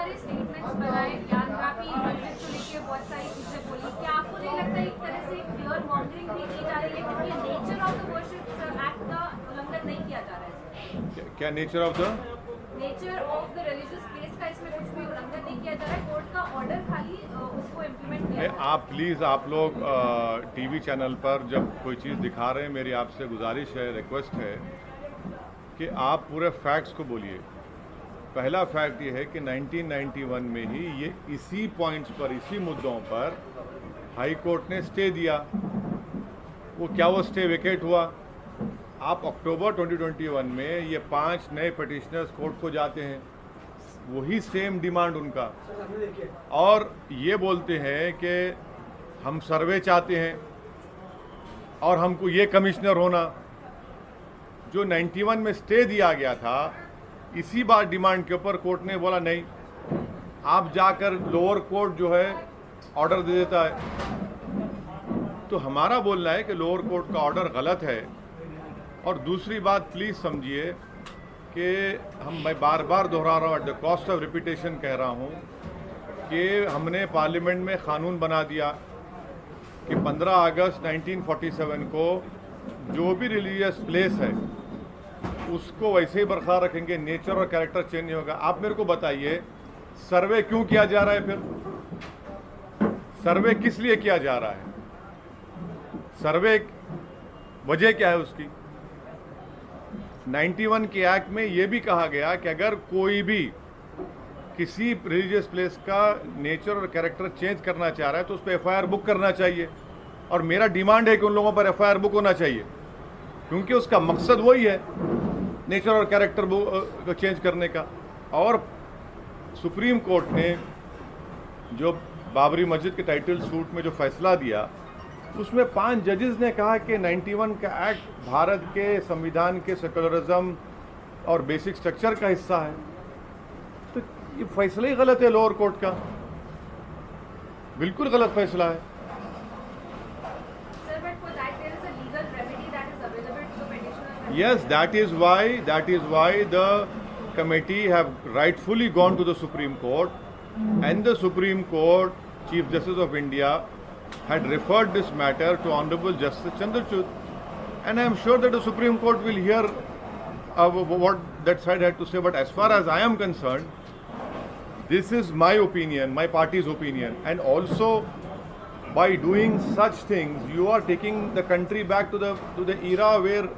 सारे स्टेटमेंट्स बनाए, ज्ञानव्यापी बजट को लेके बहुत सारी चीजें बोली। क्या आपको नहीं लगता एक तरह से एक फियर मॉन्गरिंग भी की जा रही है, क्योंकि nature of the worship act का उल्लंघन नहीं किया जा रहा है? क्या nature of the religious place का इसमें कुछ भी उल्लंघन नहीं किया जा रहा है। कोर्ट का ऑर्डर खाली उसको इम्प्लीमेंट किया जा रहा है। आप प्लीज़ आप लोग टीवी चैनल पर जब कोई चीज़ दिखा रहे हैं, मेरी आपसे गुजारिश है, रिक्वेस्ट है कि आप पूरे फैक्ट्स को बोलिए। पहला फैक्ट ये है कि 1991 में ही ये इसी पॉइंट्स पर, इसी मुद्दों पर हाई कोर्ट ने स्टे दिया। वो स्टे वेकेट हुआ? आप अक्टूबर 2021 में ये 5 नए पिटिशनर्स कोर्ट को जाते हैं, वही सेम डिमांड उनका, और ये बोलते हैं कि हम सर्वे चाहते हैं और हमको ये कमिश्नर होना। जो 91 में स्टे दिया गया था, इसी बार डिमांड के ऊपर कोर्ट ने बोला नहीं, आप जाकर लोअर कोर्ट जो है ऑर्डर दे देता है। तो हमारा बोलना है कि लोअर कोर्ट का ऑर्डर गलत है। और दूसरी बात प्लीज़ समझिए कि मैं बार बार दोहरा रहा हूँ, at the cost of repetition कह रहा हूँ कि हमने पार्लियामेंट में क़ानून बना दिया कि 15 अगस्त 1947 को जो भी रिलीजियस प्लेस है उसको वैसे ही बरकरार रखेंगे, नेचर और कैरेक्टर चेंज नहीं होगा। आप मेरे को बताइए, सर्वे क्यों किया जा रहा है? फिर सर्वे किस लिए किया जा रहा है? सर्वे वजह क्या है उसकी? 91 के एक्ट में यह भी कहा गया कि अगर कोई भी किसी रिलीजियस प्लेस का नेचर और कैरेक्टर चेंज करना चाह रहा है तो उस पर एफआईआर बुक करना चाहिए। और मेरा डिमांड है कि उन लोगों पर एफआईआर बुक होना चाहिए, क्योंकि उसका मकसद वही है, नेचर और कैरेक्टर को चेंज करने का। और सुप्रीम कोर्ट ने जो बाबरी मस्जिद के टाइटल सूट में जो फैसला दिया, उसमें 5 जजेस ने कहा कि 91 का एक्ट भारत के संविधान के सेकुलरिज्म और बेसिक स्ट्रक्चर का हिस्सा है। तो ये फैसला ही गलत है लोअर कोर्ट का, बिल्कुल गलत फैसला है। Yes, that is why the committee have rightfully gone to the Supreme Court, and the Supreme Court Chief Justice of India had referred this matter to Honorable Justice Chandrachud, and I am sure that the Supreme Court will hear what that side had to say. But as far as I am concerned, this is my opinion, my party's opinion, and also by doing such things, you are taking the country back to the era where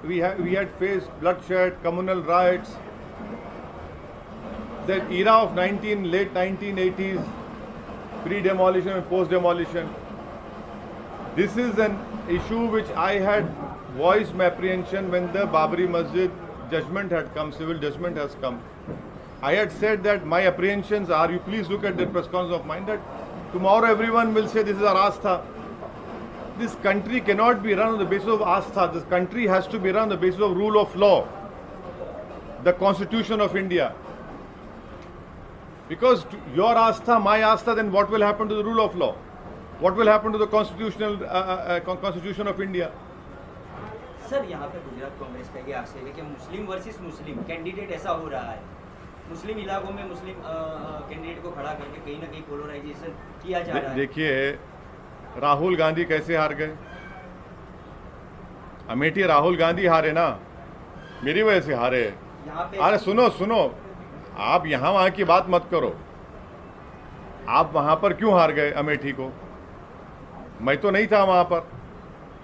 we had faced bloodshed, communal riots, that era of late 1980s, pre-demolition and post-demolition. This is an issue which I had voiced my apprehension when the Babri Masjid judgment had come, civil judgment has come. I had said that my apprehensions are, you please look at the press conference of mine, that tomorrow everyone will say this is our Astha. This country cannot be run on the basis of Astha. This country has to be run on the basis of rule of law, the Constitution of India. Because your Astha, my Astha, then what will happen to the rule of law? What will happen to the Constitution of India? Sir, यहाँ पे गुजरात कांग्रेस का ये आक्षेप है कि मुस्लिम versus मुस्लिम candidate ऐसा हो रहा है, मुस्लिम इलाकों में मुस्लिम कैंडिडेट को खड़ा करके कहीं ना कहीं पोलराइजेशन किया जा रहा है। देखिए, राहुल गांधी कैसे हार गए? अमेठी राहुल गांधी हारे ना, मेरी वजह से हारे। अरे सुनो, आप यहाँ वहाँ की बात मत करो। आप वहाँ पर क्यों हार गए अमेठी को? मैं तो नहीं था वहाँ पर,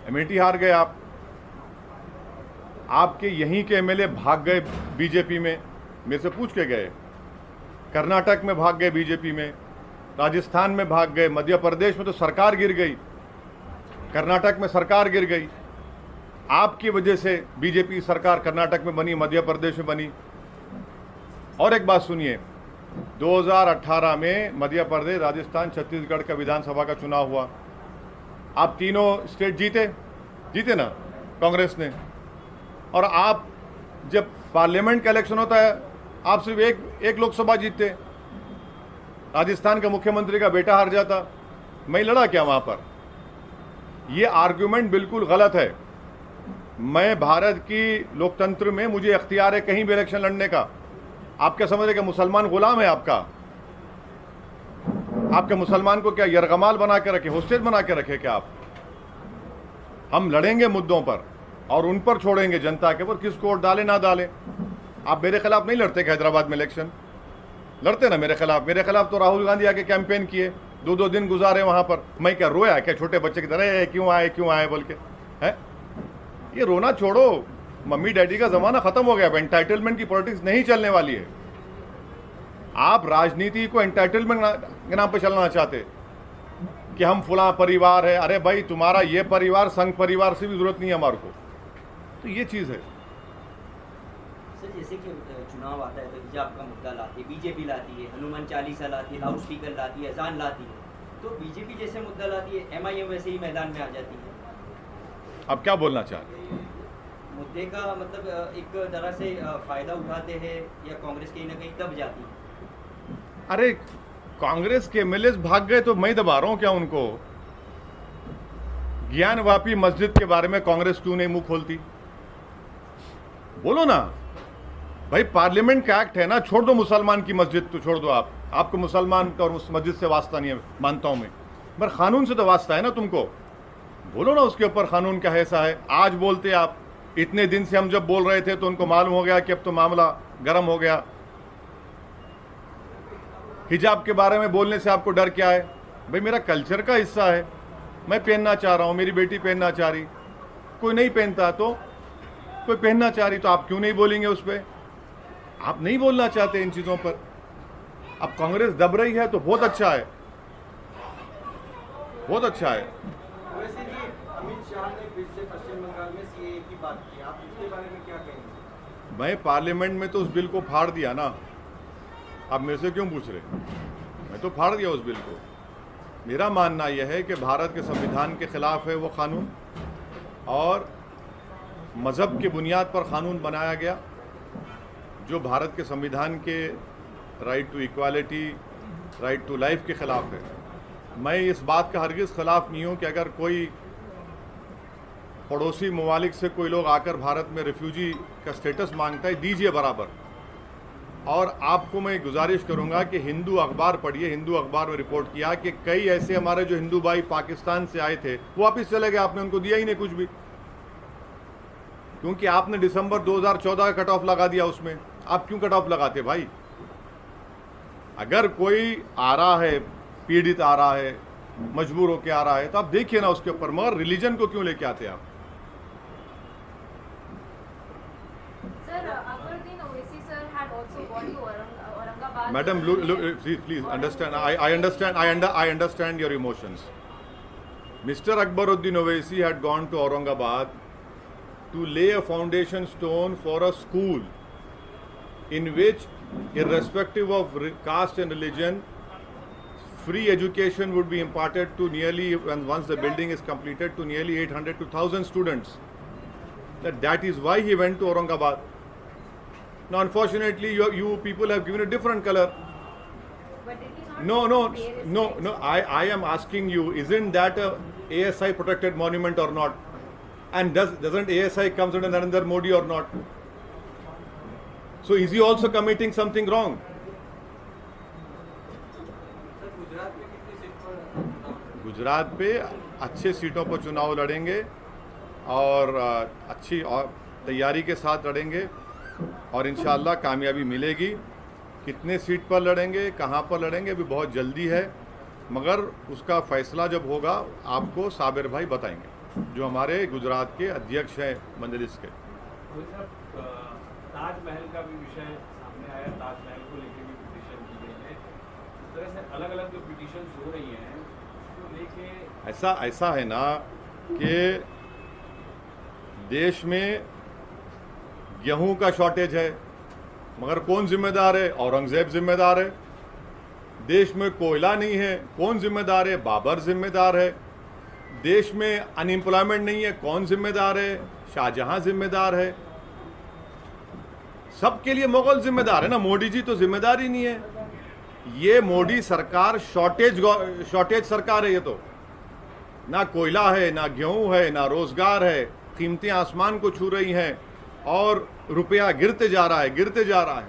अमेठी हार गए आप। आपके यहीं के एमएलए भाग गए बीजेपी में, मेरे से पूछ के गए। कर्नाटक में भाग गए बीजेपी में, राजस्थान में भाग गए, मध्य प्रदेश में तो सरकार गिर गई, कर्नाटक में सरकार गिर गई। आपकी वजह से बीजेपी सरकार कर्नाटक में बनी, मध्य प्रदेश में बनी। और एक बात सुनिए, 2018 में मध्य प्रदेश, राजस्थान, छत्तीसगढ़ का विधानसभा का चुनाव हुआ। आप तीनों स्टेट जीते ना कांग्रेस ने। और आप जब पार्लियामेंट का इलेक्शन होता है, आप सिर्फ एक लोकसभा जीतते। राजस्थान का मुख्यमंत्री का बेटा हार जाता, मैं लड़ा क्या वहां पर? ये आर्गुमेंट बिल्कुल गलत है। मैं भारत की लोकतंत्र में मुझे इख्तियार है कहीं भी इलेक्शन लड़ने का। आप क्या समझ रहे कि मुसलमान गुलाम है आपका? आपके मुसलमान को क्या यरगमाल बना के रखे, होस्टेज बना के रखे क्या आप? हम लड़ेंगे मुद्दों पर और उन पर छोड़ेंगे जनता के ऊपर, किसको वोट डाले ना डाले। आप मेरे खिलाफ नहीं लड़ते कि हैदराबाद में इलेक्शन लड़ते ना मेरे खिलाफ तो राहुल गांधी आके कैंपेन किए, 2-2 दिन गुजारे वहां पर। मैं क्या रोया क्या छोटे बच्चे की तरह, क्यों आए बोल के? है ये रोना छोड़ो, मम्मी डैडी का जमाना खत्म हो गया। अब एंटाइटलमेंट की पॉलिटिक्स नहीं चलने वाली है। आप राजनीति को एंटाइटलमेंट के नाम पर चलना चाहते कि हम फुला परिवार है। अरे भाई, तुम्हारा ये परिवार संघ परिवार से भी जरूरत नहीं है हमारे को। तो ये चीज है सर। जैसे कि चुनाव आता है तो हिजाब का मुद्दा लाती है, बीजेपी लाती है, हनुमान चालीसा लाती है, लाउड स्पीकर लाती है, अजान लाती है, तो बीजेपी जैसे मुद्दा लाती है, एमआईएम वैसे ही मैदान में आ जाती है। अब क्या बोलना चाह रहे हैं? मुद्दे का मतलब एक तरह से फायदा उठाते हैं या कांग्रेस कहीं ना कहीं दब जाती है? अरे कांग्रेस के एमएलए भाग गए तो मैं दबा रहा हूं क्या उनको? ज्ञानवापी मस्जिद के बारे में कांग्रेस क्यों नहीं मुंह खोलती? बोलो ना भाई, पार्लियामेंट का एक्ट है ना, छोड़ दो मुसलमान की मस्जिद तो छोड़ दो। आपको मुसलमान का और उस मस्जिद से वास्ता नहीं है, मानता हूं मैं, पर कानून से तो वास्ता है ना तुमको। बोलो ना उसके ऊपर कानून क्या ऐसा है। आज बोलते आप, इतने दिन से हम जब बोल रहे थे तो उनको मालूम हो गया कि अब तो मामला गर्म हो गया। हिजाब के बारे में बोलने से आपको डर क्या है? भाई मेरा कल्चर का हिस्सा है, मैं पहनना चाह रहा हूं, मेरी बेटी पहनना चाह रही, कोई नहीं पहनता तो कोई पहनना चाह रही, तो आप क्यों नहीं बोलेंगे उस पर? आप नहीं बोलना चाहते इन चीजों पर। अब कांग्रेस दब रही है तो बहुत अच्छा है, बहुत अच्छा है। वैसे भी अमित शाह ने फिर से पश्चिम बंगाल में सीएए की बात की, आप इसके बारे में क्या कहेंगे? मैं पार्लियामेंट में तो उस बिल को फाड़ दिया ना, आप मेरे से क्यों पूछ रहे? मैं तो फाड़ दिया उस बिल को। मेरा मानना यह है कि भारत के संविधान के खिलाफ है वो कानून, और मज़हब की बुनियाद पर कानून बनाया गया जो भारत के संविधान के right to equality, right to life के खिलाफ है। मैं इस बात का हरगिज़ खिलाफ नहीं हूँ कि अगर कोई पड़ोसी ममालिक से कोई लोग आकर भारत में रिफ्यूजी का स्टेटस मांगता है, दीजिए बराबर। और आपको मैं गुजारिश करूंगा कि हिंदू अखबार पढ़िए। हिंदू अखबार में रिपोर्ट किया कि कई ऐसे हमारे जो हिंदू भाई पाकिस्तान से आए थे वो वापिस चले गए, आपने उनको दिया ही नहीं कुछ भी, क्योंकि आपने दिसंबर 2014 का कट ऑफ लगा दिया। उसमें आप क्यों कट ऑफ लगाते भाई? अगर कोई आ रहा है, पीड़ित आ रहा है, मजबूर होकर आ रहा है, तो आप देखिए ना उसके ऊपर, मगर रिलीजन को क्यों लेके आते आप? Madam, look, please understand. I understand your emotions. Mr. Akbaruddin Owaisi had gone to Aurangabad to lay a foundation stone for a school in which, irrespective of caste and religion, free education would be imparted to nearly, and once the building is completed, to nearly 800 to 1,000 students. That is why he went to Aurangabad. Now, unfortunately, you people have given a different color. But it is not No. I am asking you, isn't that a ASI protected monument or not? And doesn't ASI comes under Narendra Modi or not? So is he also committing something wrong? Gujarat पे अच्छे सीटों पर चुनाव लड़ेंगे और अच्छी और तैयारी के साथ लड़ेंगे और इंशाअल्लाह कामयाबी मिलेगी। कितने सीट पर लड़ेंगे, कहां पर लड़ेंगे, अभी बहुत जल्दी है, मगर उसका फैसला जब होगा आपको साबिर भाई बताएंगे, जो हमारे गुजरात के अध्यक्ष हैं मजलिस के। ताजमहल का भी विषय सामने आया, ताजमहल को लेकर भी पिटीशन की गई है। इस तरह से अलग अलग जो पिटीशन हो रही हैं उसको लेके ऐसा है ना कि देश में गेहूं का शॉर्टेज है, मगर कौन जिम्मेदार है? औरंगजेब जिम्मेदार है। देश में कोयला नहीं है, कौन जिम्मेदार है? बाबर जिम्मेदार है। देश में अनएम्प्लॉयमेंट नहीं है, कौन जिम्मेदार है? शाहजहां जिम्मेदार है। सबके लिए मुगल जिम्मेदार है ना, मोदी जी तो जिम्मेदार ही नहीं है। ये मोदी सरकार शॉर्टेज सरकार है। ये तो ना कोयला है, ना गेहूं है, ना रोजगार है, कीमतें आसमान को छू रही हैं और रुपया गिरते जा रहा है।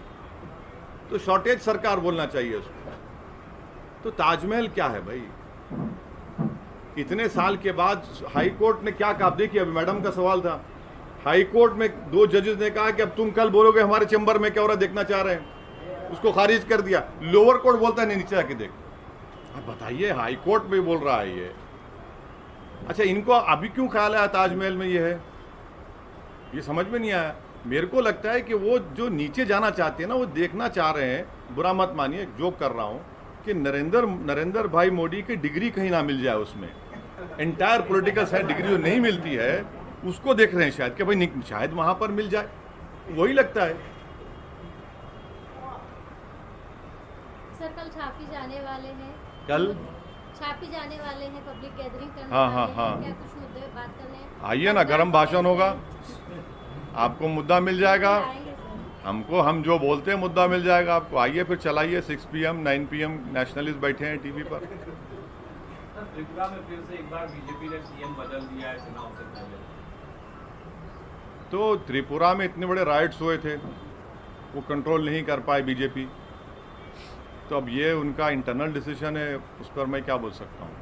तो शॉर्टेज सरकार बोलना चाहिए उसको। तो ताजमहल क्या है भाई? इतने साल के बाद हाई कोर्ट ने क्या कहा? देखिए, अभी मैडम का सवाल था, हाई कोर्ट में 2 जजेस ने कहा कि अब तुम कल बोलोगे हमारे चैम्बर में क्या हो रहा है देखना चाह रहे हैं, उसको खारिज कर दिया। लोअर कोर्ट बोलता है नहीं, नीचे आके देख। अब बताइए, हाई कोर्ट में बोल रहा है ये। अच्छा, इनको अभी क्यों ख्याल आया ताजमहल में ये है, ये समझ में नहीं आया। मेरे को लगता है कि वो जो नीचे जाना चाहते हैं ना, वो देखना चाह रहे हैं, बुरा मत मानिए, जोक कर रहा हूँ, कि नरेंद्र भाई मोदी की डिग्री कहीं ना मिल जाए उसमें। एंटायर पॉलिटिकल साइड डिग्री जो नहीं मिलती है उसको देख रहे हैं शायद, कि भाई शायद वहां पर मिल जाए, वही लगता है। सर कल छापी जाने वाले हैं, कल छापी जाने वाले हैं, पब्लिक गैदरिंग करने हाँ, वाले हाँ, हैं। हाँ। क्या कुछ मुद्दे पे बात करने हैं? आइए ना, गरम भाषण होगा, आपको मुद्दा मिल जाएगा। आएंगे सर। हम जो बोलते हैं मुद्दा मिल जाएगा आपको। आइए फिर चलाइए, 6 PM 9 PM नेशनलिस्ट बैठे हैं टीवी पर। त्रिपुरा में फिर से एक बार बीजेपी ने सीएम बदल दिया है चुनाव से पहले। तो त्रिपुरा में इतने बड़े राइट्स हुए थे, वो कंट्रोल नहीं कर पाए बीजेपी, तो अब ये उनका इंटरनल डिसीजन है, उस पर मैं क्या बोल सकता हूँ।